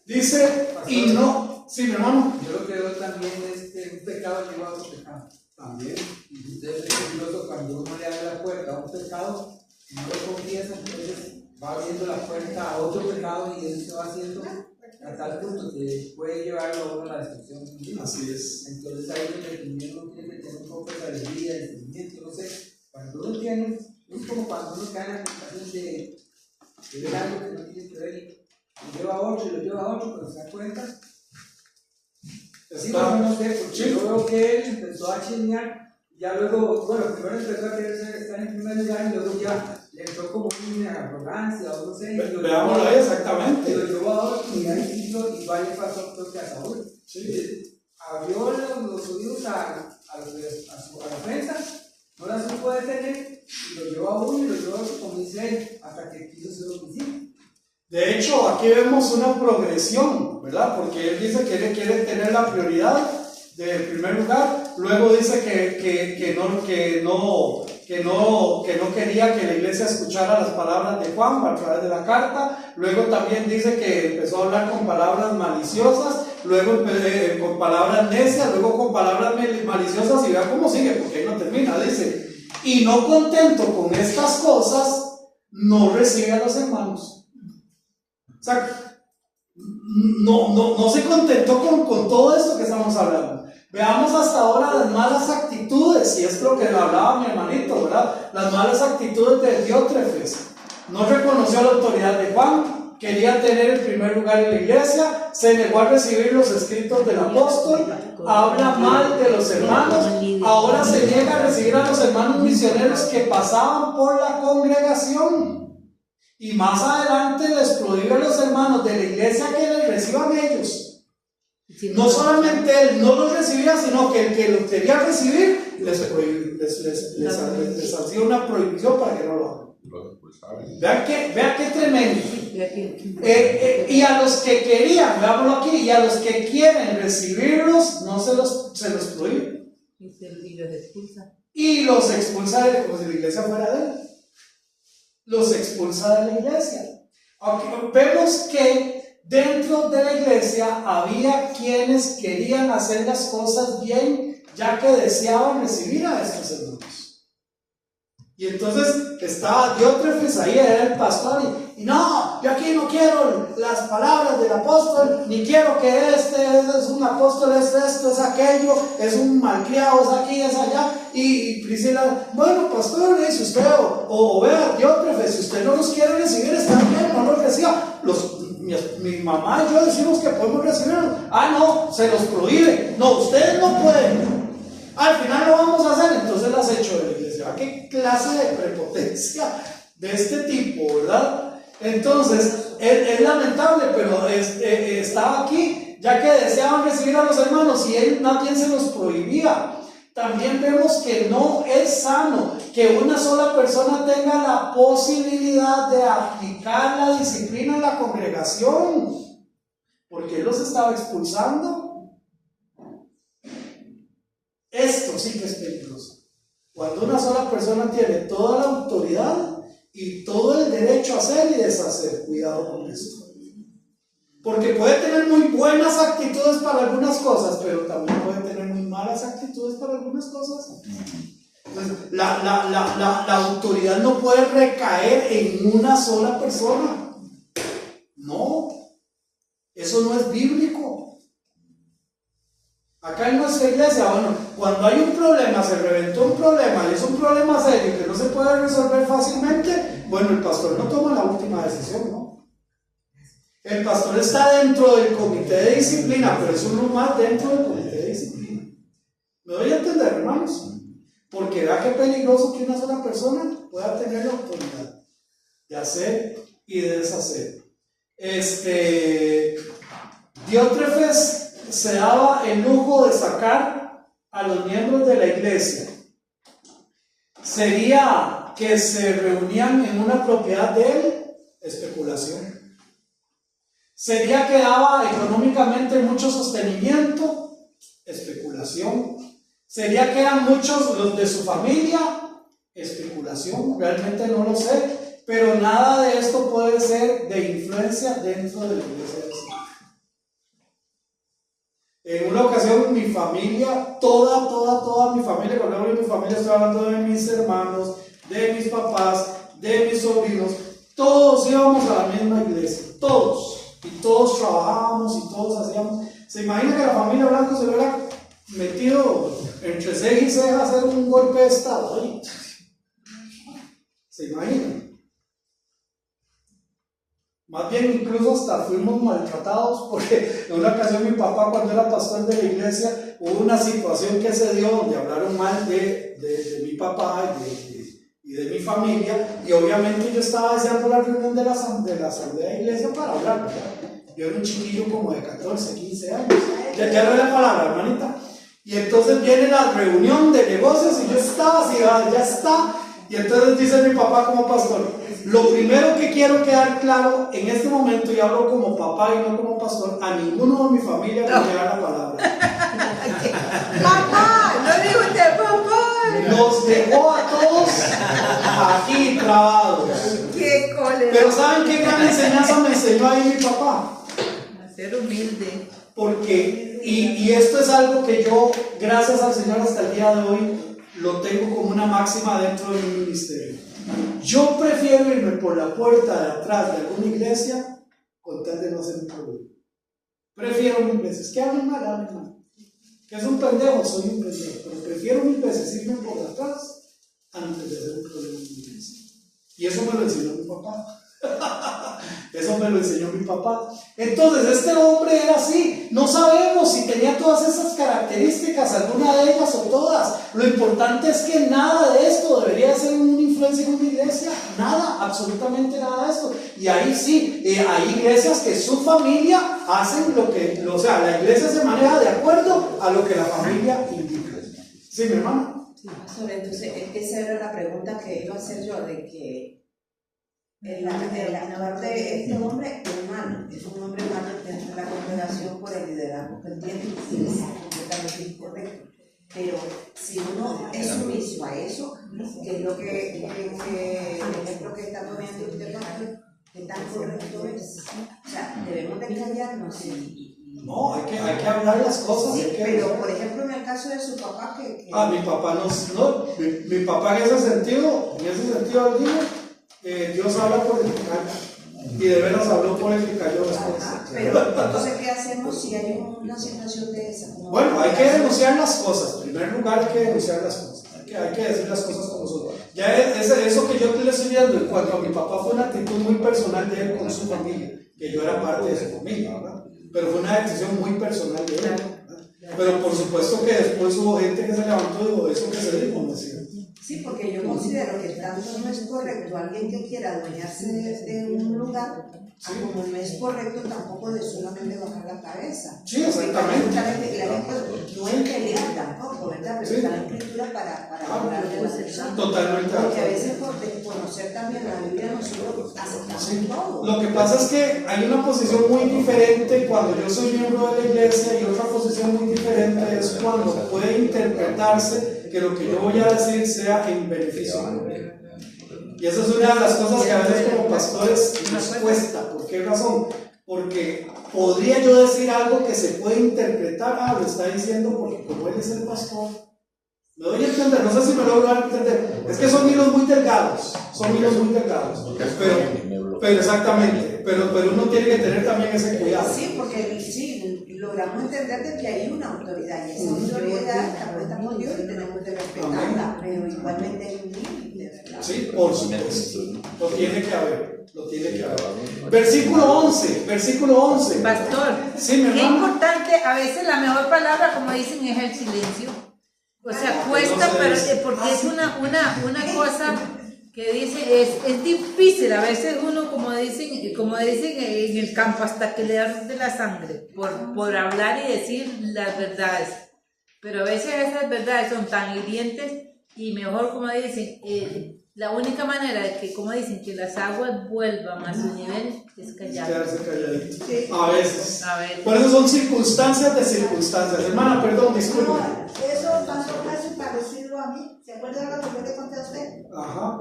Dice, y no, sí, mi hermano. Yo lo que veo también es que un pecado lleva a otro pecado. También. Y ustedes ven incluso cuando uno le abre la puerta a un pecado, y no lo confiesa, entonces va abriendo la puerta a otro pecado y eso se va haciendo a tal punto que puede llevarlo a uno a la destrucción. Así es. Entonces ahí es donde también uno tiene que tener un poco de alegría, de sentimiento, no sé. Cuando uno tiene, es como cuando uno cae en la tentación de ver algo que no tiene que ver y lo lleva a otro y lo lleva a otro, pero se da cuenta. Así no sé, porque yo veo que él empezó a chismear, ya luego, bueno, primero empezó a querer estar en primer lugar y luego ya le entró como una arrogancia o no sé. Veámoslo ahí exactamente. Y lo llevó a otro y ahí hizo y va y pasó creo que a Saúl. Sí. Abrió los oídos a la ofensa, no la supo detener y lo llevó a uno y lo llevó a otro, como dice él, hasta que quiso ser homicida. De hecho, aquí vemos una progresión, ¿verdad? Porque él dice que él quiere tener la prioridad de primer lugar, luego dice que no quería que la iglesia escuchara las palabras de Juan a través de la carta, luego también dice que empezó a hablar con palabras maliciosas, luego con palabras necias, luego con palabras maliciosas, y vea cómo sigue, porque ahí no termina, dice, y no contento con estas cosas, no recibe a los hermanos. O sea, no se contentó con todo esto que estamos hablando. Veamos hasta ahora las malas actitudes, y es lo que hablaba mi hermanito, ¿verdad? Las malas actitudes de Diótrefes. No reconoció la autoridad de Juan, quería tener el primer lugar en la iglesia, se negó a recibir los escritos del apóstol, habla mal de los hermanos, ahora se niega a recibir a los hermanos misioneros que pasaban por la congregación. Y más adelante les prohíbe a los hermanos de la iglesia que les reciban ellos. No solamente él no los recibía, sino que el que los quería recibir les hacía una prohibición para que no lo hagan. Vean qué tremendo. Y a los que querían, veámoslo aquí, y a los que quieren recibirlos, no se los prohíbe. Y los expulsa. Y los expulsa como si la iglesia fuera de él. Los expulsa de la iglesia. Aunque vemos que dentro de la iglesia había quienes querían hacer las cosas bien, ya que deseaban recibir a estos hermanos. Y entonces estaba Diótrefes ahí, era el pastor, y no, yo aquí no quiero las palabras del apóstol, ni quiero que este es un apóstol, es esto, es aquello, es un malcriado, es aquí, es allá. Y Priscila, bueno, pastor, dice usted, o vea, Diótrefes, si usted no los quiere recibir, está bien, no los reciba. Mi mamá y yo decimos que podemos recibirlos. Ah, no, se los prohíbe. No, ustedes no pueden. Al final lo vamos a hacer, entonces las echo de la iglesia. ¿Qué clase de prepotencia de este tipo, verdad? Entonces, es lamentable, pero estaba aquí, ya que deseaban recibir a los hermanos y él más bien se los prohibía. también vemos que no es sano que una sola persona tenga la posibilidad de aplicar la disciplina en la congregación, porque él los estaba expulsando. Esto sí que es peligroso. Cuando una sola persona tiene toda la autoridad y todo el derecho a hacer y deshacer, cuidado con esto. Porque puede tener muy buenas actitudes para algunas cosas, pero también puede tener muy malas actitudes para algunas cosas. Entonces, la autoridad no puede recaer en una sola persona. No, eso no es bíblico. Acá en nuestra iglesia, bueno, cuando hay un problema, se reventó un problema y es un problema serio que no se puede resolver fácilmente, bueno, el pastor no toma la última decisión, ¿no? El pastor está dentro del comité de disciplina, pero es uno más dentro del comité de disciplina. ¿Me doy a entender, hermanos? Porque vea qué peligroso que una sola persona pueda tener la autoridad de hacer y de deshacer. Diótrefes se daba el lujo de sacar a los miembros de la iglesia. ¿Sería que se reunían en una propiedad de él? Especulación. ¿Sería que daba económicamente mucho sostenimiento? Especulación. ¿Sería que eran muchos los de su familia? Especulación. Realmente no lo sé, pero nada de esto puede ser de influencia dentro de la iglesia del Señor. En una ocasión mi familia, toda mi familia, cuando hablo de mi familia estoy hablando de mis hermanos, de mis papás, de mis sobrinos, todos íbamos a la misma iglesia, todos. Y todos trabajábamos y todos hacíamos. ¿Se imagina que la familia Blanco se hubiera metido entre ceja y ceja a hacer un golpe de estado? ¿Oye? ¿Se imagina? Más bien incluso hasta fuimos maltratados, porque en una ocasión mi papá, cuando era pastor de la iglesia, hubo una situación que se dio donde hablaron mal de mi papá y de mi familia, y obviamente yo estaba deseando la reunión de la asamblea de iglesia para hablar, ¿verdad? Yo era un chiquillo como de 14, 15 años, ya no era palabra, hermanita, y entonces viene la reunión de negocios y yo estaba así, ya está, y entonces dice mi papá como pastor: lo primero que quiero quedar claro en este momento, y hablo como papá y no como pastor, a ninguno de mi familia le voy a dar la palabra. ¡Papá! ¡No digo usted, papá! Los dejó a todos aquí trabados. ¡Qué cólera! Pero ¿saben qué gran enseñanza me enseñó ahí mi papá? A ser humilde. Porque, y esto es algo que yo, gracias al Señor, hasta el día de hoy lo tengo como una máxima dentro de mi ministerio. Yo prefiero irme por la puerta de atrás de alguna iglesia con tal de no hacer un problema. Prefiero mil veces. Que hablen mal. Que es un pendejo, soy un pendejo. Pero prefiero mil veces irme por atrás antes de hacer un problema en mi iglesia. Y eso me lo enseñó mi papá. Eso me lo enseñó mi papá. Entonces este hombre era así. No sabemos si tenía todas esas características, alguna de ellas o todas. Lo importante es que nada de esto debería ser una influencia en una iglesia. Nada, absolutamente nada de esto. Y ahí sí, hay iglesias que su familia hacen lo que, o sea, la iglesia se maneja de acuerdo a lo que la familia indica. ¿Sí, mi hermano? Sí, pastor, entonces esa era la pregunta que iba a hacer yo, de que en la parte de este hombre es un hombre humano dentro de la congregación por el liderazgo que él tiene, y es completamente incorrecto. Pero si uno es sumiso a eso, que es lo que el ejemplo que está poniendo usted, que tan correcto es, o sea, debemos de callarnos no, hay que hablar las cosas. Sí, pero por ejemplo en el caso de su papá que mi papá no, mi papá en ese sentido Dios habla por el que calla, y de veras habló por el que cayó después. Pero entonces, ¿qué hacemos si hay una situación de esa? Bueno, hay que denunciar las cosas. En primer lugar, hay que denunciar las cosas. Hay que decir las cosas como son. Ya eso que yo le estoy viendo en cuanto a mi papá fue una actitud muy personal de él con su familia, que yo era parte de su familia, ¿verdad? Pero fue una decisión muy personal de él, ¿verdad? Pero por supuesto que después hubo gente que se levantó y dijo: eso que se dijo, no es cierto. Sí, porque yo considero que tanto no es correcto alguien que quiera adueñarse de un lugar, como no es correcto tampoco de solamente bajar la cabeza. Sí, exactamente. La gente no es pelear tampoco, ¿verdad? Pero está la escritura para hablar de la persona. Totalmente. Porque a veces por desconocer también la Biblia nosotros aceptamos todo. Lo que pasa es que hay una posición muy diferente cuando yo soy miembro de la iglesia y otra posición muy diferente es cuando puede interpretarse que lo que yo voy a decir sea en beneficio propio. Y esa es una de las cosas que a veces como pastores nos cuesta. ¿Por qué razón? Porque podría yo decir algo que se puede interpretar, lo está diciendo porque como él es el pastor. Me doy a entender, no sé si me logro dar a entender. Es que son hilos muy delgados, pero exactamente, pero uno tiene que tener también ese cuidado. Sí, porque sí, logramos entender de que hay una autoridad y esa autoridad está puesta por Dios y tenemos que respetarla, pero igualmente hay un límite, ¿verdad? Sí, por supuesto, lo tiene que haber. Versículo 11. Pastor, sí, mi qué hermano. importante, a veces la mejor palabra, como dicen, es el silencio. O sea, cuesta, no pero sé. porque es una cosa que dice, es difícil, a veces uno, como dicen en el campo, hasta que le da de la sangre, por hablar y decir las verdades. Pero a veces esas verdades son tan hirientes y mejor, como dicen, la única manera de que, como dicen, que las aguas vuelvan a su nivel es callar. Quedarse calladito. Sí. A veces. A ver. Por eso son circunstancias de circunstancias. Hermana, perdón, disculpe. Eso pasó casi parecido a mí. ¿Se acuerdan lo que yo le conté a usted? Ajá.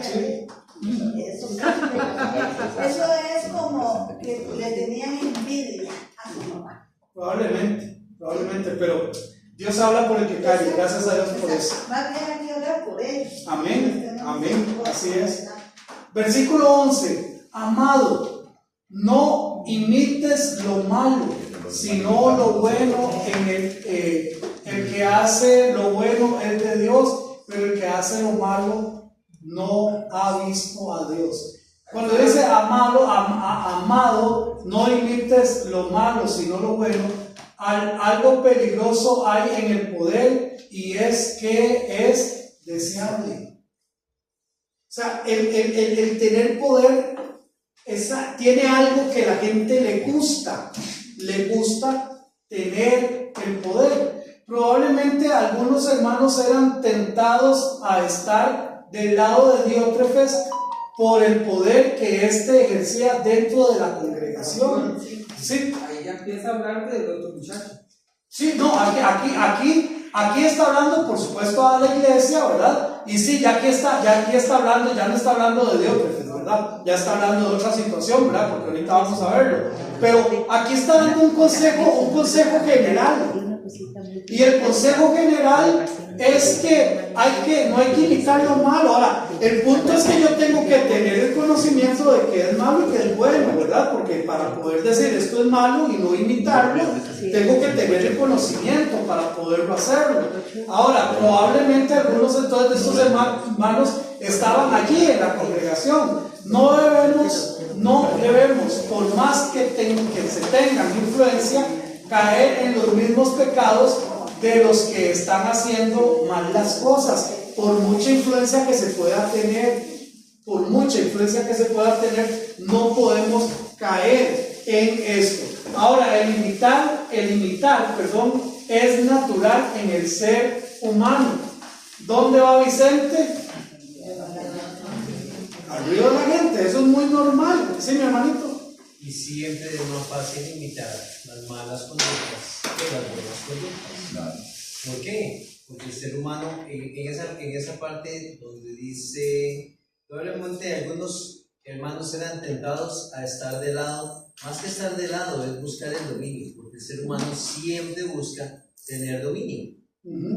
Sí. Eso es como que le tenían envidia a su mamá. Probablemente, pero Dios habla por el que calle. Gracias a Dios por eso. Más bien hay que orar por ellos. Amén, así es. Versículo 11. Amado, no imites lo malo, sino lo bueno. El que hace lo bueno es de Dios, pero el que hace lo malo no ha visto a Dios. Cuando dice amado, no imites lo malo, sino lo bueno. Algo peligroso hay en el poder y es que es deseable. O sea, el tener poder tiene algo que a la gente le gusta tener el poder. Probablemente algunos hermanos eran tentados a estar del lado de Diótrefes por el poder que éste ejercía dentro de la congregación. Sí. Ahí ya empieza a hablar del otro muchacho. Sí, no, aquí está hablando, por supuesto, a la iglesia, ¿verdad? Y sí, ya aquí está hablando, ya no está hablando de Diótrefes, ¿verdad? Ya está hablando de otra situación, ¿verdad? Porque ahorita vamos a verlo. Pero aquí está dando un consejo general. Y el consejo general es que no hay que imitar lo malo. Ahora, el punto es que yo tengo que tener el conocimiento de que es malo y que es bueno, ¿verdad? Porque para poder decir esto es malo y no imitarlo, tengo que tener el conocimiento para poderlo hacerlo. Ahora, probablemente algunos entonces de estos hermanos estaban allí en la congregación. No debemos, por más que se tengan influencia, caer en los mismos pecados de los que están haciendo mal las cosas, por mucha influencia que se pueda tener, no podemos caer en esto. Ahora, el imitar, es natural en el ser humano. ¿Dónde va Vicente? Arriba de la gente, eso es muy normal. ¿Sí, mi hermanito? Y siempre es más fácil imitar las malas conductas que las buenas conductas. ¿Por qué? Porque el ser humano, en esa parte donde dice, probablemente algunos hermanos eran tentados a estar de lado, más que estar de lado es buscar el dominio, porque el ser humano siempre busca tener dominio.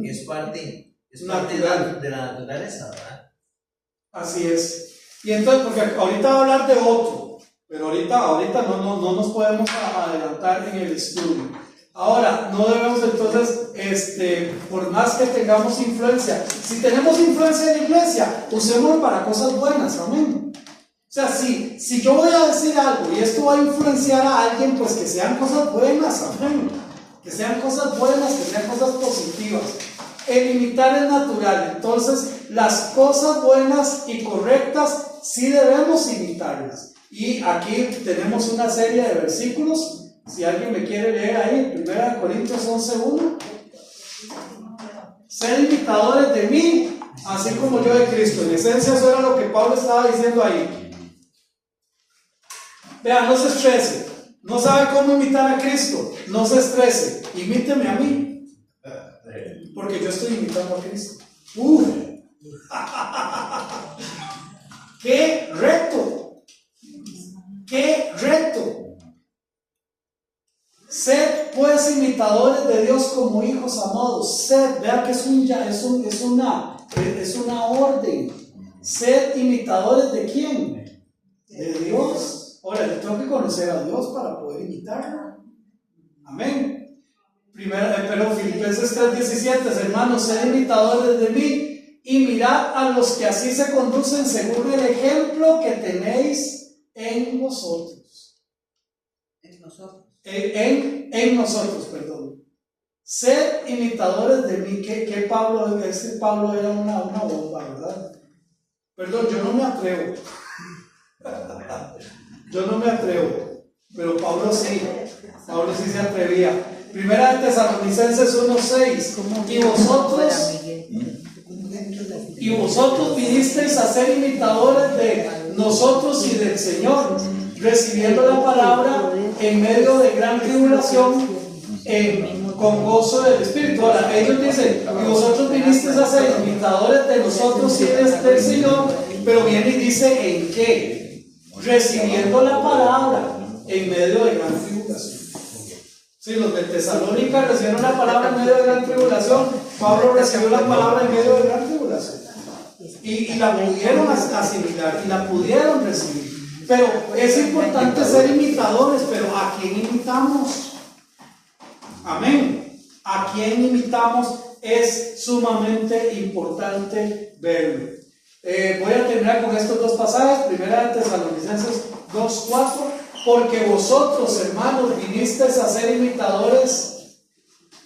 Es parte de la naturaleza, ¿verdad? Así es. Y entonces, porque ahorita va a hablar de otro, pero ahorita no nos podemos adelantar en el estudio. Ahora, no debemos entonces, por más que tengamos influencia, si tenemos influencia en la iglesia, usémoslo para cosas buenas, amén. O sea, si yo voy a decir algo y esto va a influenciar a alguien, pues que sean cosas buenas, amén. Que sean cosas buenas, que sean cosas positivas. el imitar es natural. Entonces, las cosas buenas y correctas sí debemos imitarlas. Y aquí tenemos una serie de versículos. Si alguien me quiere leer ahí, 1 Corintios 11:1. Sed imitadores de mí, así como yo de Cristo. En esencia, eso era lo que Pablo estaba diciendo ahí. Vean, no se estrese. No sabe cómo imitar a Cristo. No se estrese. Imíteme a mí. Porque yo estoy imitando a Cristo. ¡Qué reto! ¡Qué reto! Sed pues imitadores de Dios como hijos amados. Sed, vean que es una orden. Sed imitadores de quién? De Dios. Ahora, yo tengo que conocer a Dios para poder imitarlo. Amén. Pero Filipenses 3:17, hermanos, sed imitadores de mí y mirad a los que así se conducen según el ejemplo que tenéis en vosotros. En nosotros. En nosotros, perdón. Sed imitadores de mí. Que Pablo, Pablo era una bomba, ¿verdad? Perdón, yo no me atrevo. Yo no me atrevo. Pero Pablo sí. Pablo sí se atrevía. Primera de Tesalonicenses 1:6. Y vosotros vinisteis a ser imitadores de nosotros y del Señor, recibiendo la palabra en medio de gran tribulación, con gozo del Espíritu. Ahora, ellos dicen, y vosotros vinisteis a ser imitadores de nosotros y del Señor, pero viene y dice, ¿en qué? Recibiendo la palabra en medio de gran tribulación. Sí, los de Tesalónica recibieron la palabra en medio de gran tribulación. Pablo recibió la palabra en medio de gran tribulación. Y la pudieron asimilar y la pudieron recibir. Pero es importante ser imitadores, pero ¿a quién imitamos? Amén. ¿A quién imitamos? Es sumamente importante verlo. Voy a terminar con estos dos pasajes. Primera de Tesalonicenses 2:4. Porque vosotros, hermanos, vinisteis a ser imitadores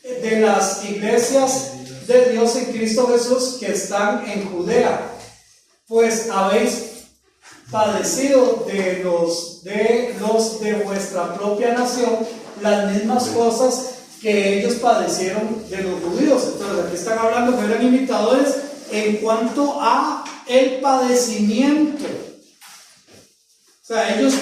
de las iglesias de Dios en Cristo Jesús que están en Judea, pues habéis padecido de los de vuestra propia nación las mismas cosas que ellos padecieron de los judíos. Entonces aquí están hablando que eran imitadores en cuanto a el padecimiento. O sea, ellos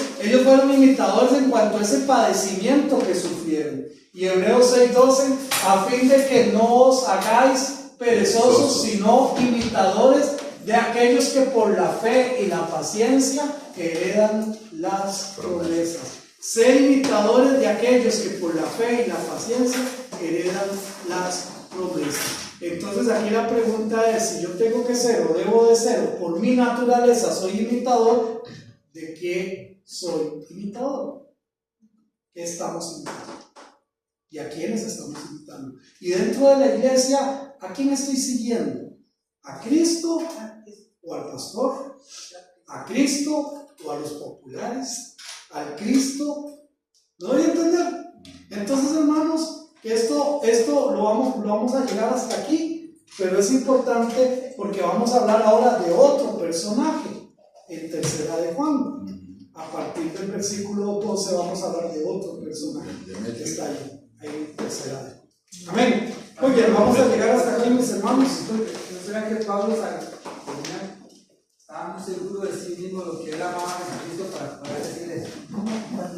fueron imitadores en cuanto a ese padecimiento que sufrieron. Y Hebreos 6:12, a fin de que no os hagáis perezosos, sino imitadores de aquellos que por la fe y la paciencia heredan las promesas. Ser imitadores de aquellos que por la fe y la paciencia heredan las promesas. Entonces aquí la pregunta es, si yo tengo que ser o debo de ser, o por mi naturaleza soy imitador, ¿de qué soy imitador? ¿Qué estamos imitando? ¿Y a quiénes estamos imitando? Y dentro de la iglesia, ¿a quién estoy siguiendo? ¿A Cristo o al pastor? ¿A Cristo o a los populares? ¿Al Cristo? ¿No voy a entender? Entonces, hermanos, que esto lo vamos a llegar hasta aquí, pero es importante porque vamos a hablar ahora de otro personaje. En tercera de Juan, a partir del versículo 12 vamos a hablar de otro personaje que está ahí en tercera de Juan. Amén. Muy bien, vamos a llegar hasta aquí, mis hermanos. ¿No será que Pablo estaba muy seguro de sí mismo lo que él amaba a Cristo para poder decir eso?